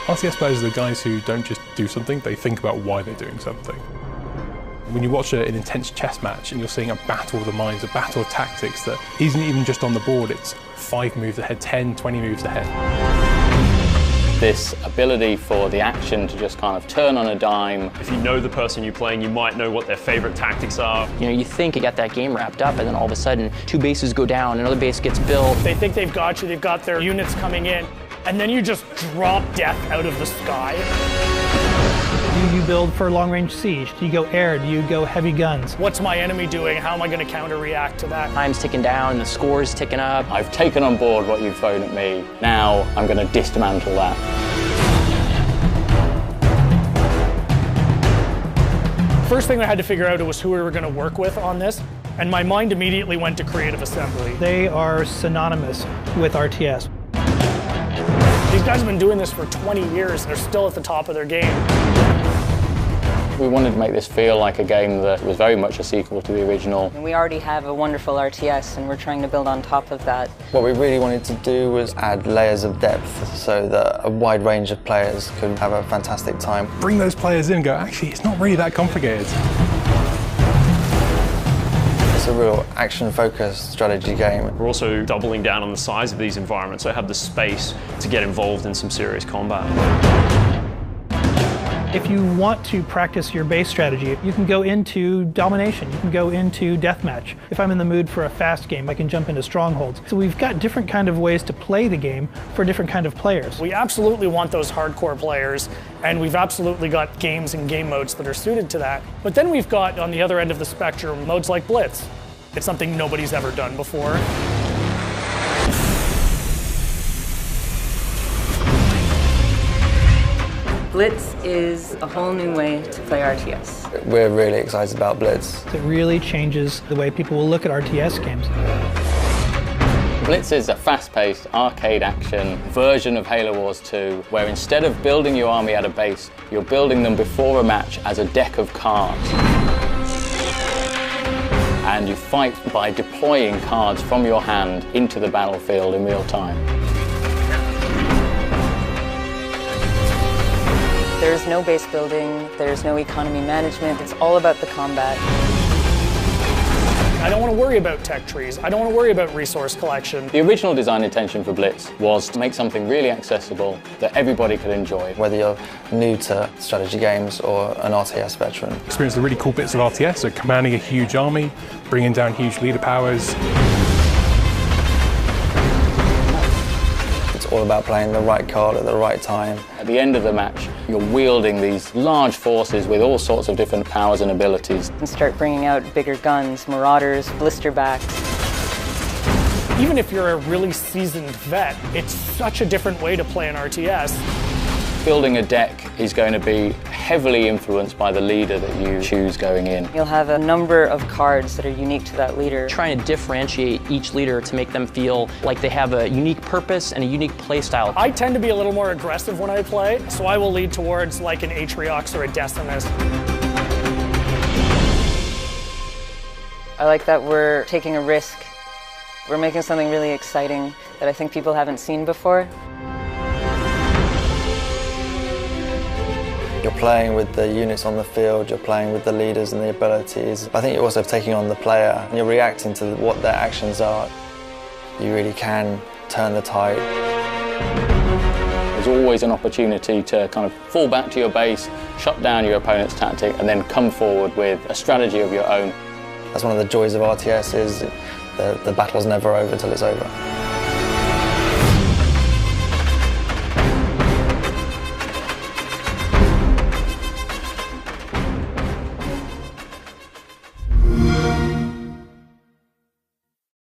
RTS players are the guys who don't just do something, they think about why they're doing something. When you watch an intense chess match and you're seeing a battle of the minds, a battle of tactics that isn't even just on the board, it's 5 moves ahead, 10, 20 moves ahead. This ability for the action to just kind of turn on a dime. If you know the person you're playing, you might know what their favorite tactics are. You know, you think you got that game wrapped up, and then all of a sudden, 2 bases go down, another base gets built. They think they've got you, they've got their units coming in, and then you just drop death out of the sky. Do you build for long-range siege? Do you go air? Do you go heavy guns? What's my enemy doing? How am I going to counter-react to that? Time's ticking down, the score's ticking up. I've taken on board what you've thrown at me. Now I'm going to dismantle that. First thing I had to figure out was who we were going to work with on this, and my mind immediately went to creative assembly. They are synonymous with RTS. These guys have been doing this for 20 years. They're still at the top of their game. We wanted to make this feel like a game that was very much a sequel to the original. We already have a wonderful RTS, and we're trying to build on top of that. What we really wanted to do was add layers of depth so that a wide range of players could have a fantastic time. Bring those players in and go, actually, it's not really that complicated. It's a real action-focused strategy game. We're also doubling down on the size of these environments, so I have the space to get involved in some serious combat. If you want to practice your base strategy, you can go into domination, you can go into deathmatch. If I'm in the mood for a fast game, I can jump into strongholds. So we've got different kind of ways to play the game for different kind of players. We absolutely want those hardcore players, and we've absolutely got games and game modes that are suited to that. But then we've got, on the other end of the spectrum, modes like Blitz. It's something nobody's ever done before. Blitz is a whole new way to play RTS. We're really excited about Blitz. It really changes the way people will look at RTS games. Blitz is a fast-paced arcade action version of Halo Wars 2, where instead of building your army at a base, you're building them before a match as a deck of cards. And you fight by deploying cards from your hand into the battlefield in real time. There's no base building, there's no economy management, it's all about the combat. I don't want to worry about tech trees, I don't want to worry about resource collection. The original design intention for Blitz was to make something really accessible that everybody could enjoy. Whether you're new to strategy games or an RTS veteran. Experience the really cool bits of RTS, so commanding a huge army, bringing down huge leader powers. It's all about playing the right card at the right time. At the end of the match, you're wielding these large forces with all sorts of different powers and abilities. And start bringing out bigger guns, marauders, blisterbacks. Even if you're a really seasoned vet, it's such a different way to play an RTS. Building a deck is going to be heavily influenced by the leader that you choose going in. You'll have a number of cards that are unique to that leader. Trying to differentiate each leader to make them feel like they have a unique purpose and a unique play style. I tend to be a little more aggressive when I play, so I will lead towards like an Atriox or a Decimus. I like that we're taking a risk. We're making something really exciting that I think people haven't seen before. You're playing with the units on the field, you're playing with the leaders and the abilities. I think you're also taking on the player and you're reacting to what their actions are. You really can turn the tide. There's always an opportunity to kind of fall back to your base, shut down your opponent's tactic, and then come forward with a strategy of your own. That's one of the joys of RTS is the battle's never over till it's over.